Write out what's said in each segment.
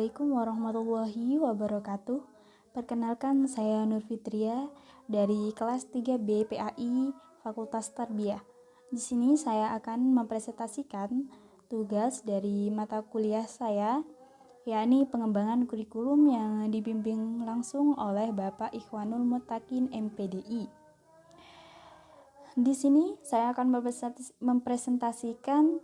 Assalamualaikum warahmatullahi wabarakatuh. Perkenalkan, saya Nur Fitria dari kelas 3B PAI Fakultas Tarbiyah. Di sini saya akan mempresentasikan tugas dari mata kuliah saya, yakni pengembangan kurikulum yang dibimbing langsung oleh Bapak Ikhwanul Muttaqin MPDI. Di sini saya akan mempresentasikan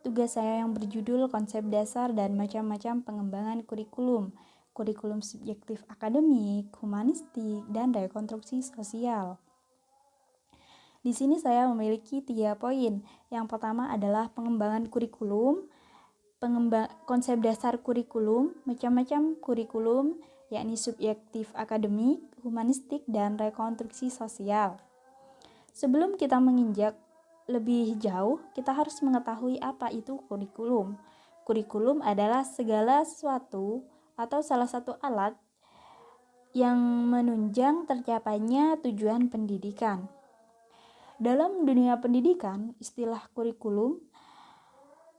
tugas saya yang berjudul konsep dasar dan macam-macam pengembangan kurikulum subjektif akademik, humanistik, dan rekonstruksi sosial. Di sini saya memiliki 3 poin. Yang pertama adalah pengembangan kurikulum, konsep dasar kurikulum, macam-macam kurikulum, yakni subjektif akademik, humanistik, dan rekonstruksi sosial. Sebelum kita menginjak lebih jauh, kita harus mengetahui apa itu kurikulum. Kurikulum adalah segala sesuatu atau salah satu alat yang menunjang tercapainya tujuan pendidikan. Dalam dunia pendidikan, istilah kurikulum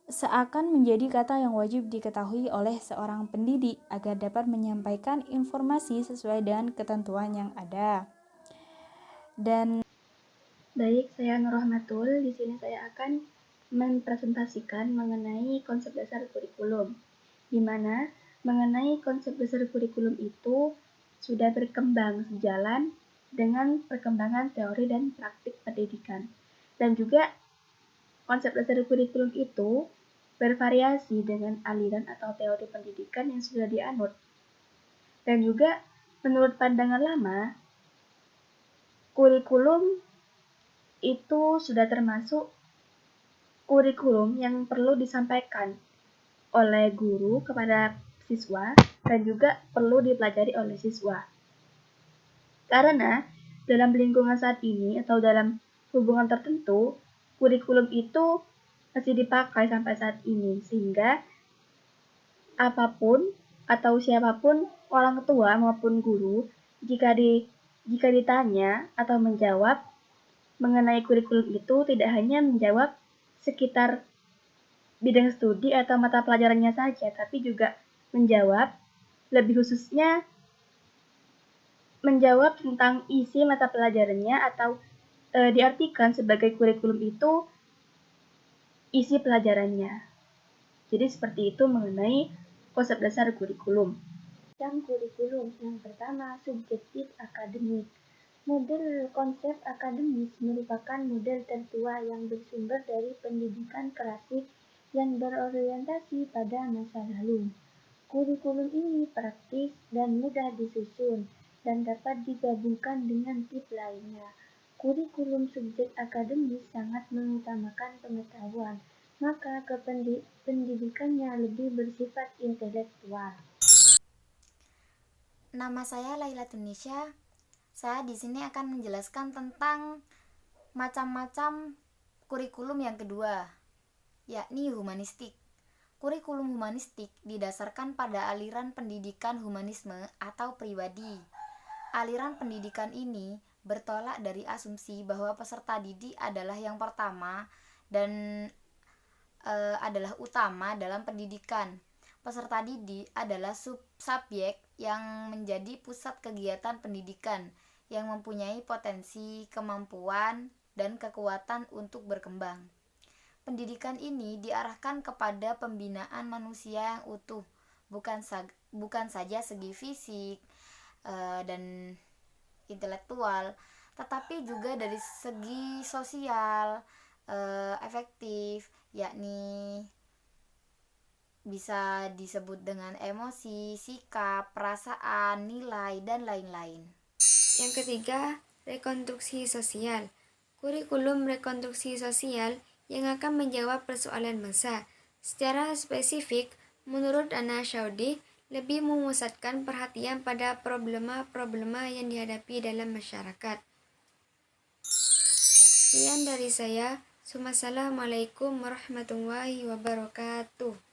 seakan menjadi kata yang wajib diketahui oleh seorang pendidik agar dapat menyampaikan informasi sesuai dengan ketentuan yang ada. Baik, saya Nur Rahmatul. Di sini saya akan mempresentasikan mengenai konsep dasar kurikulum, di mana mengenai konsep dasar kurikulum itu sudah berkembang sejalan dengan perkembangan teori dan praktik pendidikan. Dan juga konsep dasar kurikulum itu bervariasi dengan aliran atau teori pendidikan yang sudah dianut. Dan juga menurut pandangan lama, kurikulum itu sudah termasuk kurikulum yang perlu disampaikan oleh guru kepada siswa dan juga perlu dipelajari oleh siswa. Karena dalam lingkungan saat ini atau dalam hubungan tertentu, kurikulum itu masih dipakai sampai saat ini, sehingga apapun atau siapapun orang tua maupun guru jika ditanya atau menjawab mengenai kurikulum itu tidak hanya menjawab sekitar bidang studi atau mata pelajarannya saja, tapi juga menjawab lebih khususnya menjawab tentang isi mata pelajarannya atau diartikan sebagai kurikulum itu isi pelajarannya. Jadi seperti itu mengenai konsep dasar kurikulum. Yang kurikulum yang pertama, subjektif akademik. Model konsep akademis merupakan model tertua yang bersumber dari pendidikan klasik yang berorientasi pada masa lalu. Kurikulum ini praktis dan mudah disusun dan dapat digabungkan dengan tip lainnya. Kurikulum subjek akademis sangat mengutamakan pengetahuan, maka pendidikannya lebih bersifat intelektual. Nama saya Laila Tunisha. Saya di sini akan menjelaskan tentang macam-macam kurikulum yang kedua, yakni humanistik. Kurikulum humanistik didasarkan pada aliran pendidikan humanisme atau pribadi. Aliran pendidikan ini bertolak dari asumsi bahwa peserta didik adalah yang pertama dan adalah utama dalam pendidikan. Peserta didik adalah subjek yang menjadi pusat kegiatan pendidikan yang mempunyai potensi, kemampuan, dan kekuatan untuk berkembang. Pendidikan ini diarahkan kepada pembinaan manusia yang utuh, bukan saja segi fisik dan intelektual, tetapi juga dari segi sosial, efektif, yakni bisa disebut dengan emosi, sikap, perasaan, nilai, dan lain-lain. Yang ketiga, rekonstruksi sosial. Kurikulum rekonstruksi sosial yang akan menjawab persoalan masa. Secara spesifik, menurut Ana Syaudi, lebih memusatkan perhatian pada problema-problema yang dihadapi dalam masyarakat. Sekian dari saya. Wassalamualaikum warahmatullahi wabarakatuh.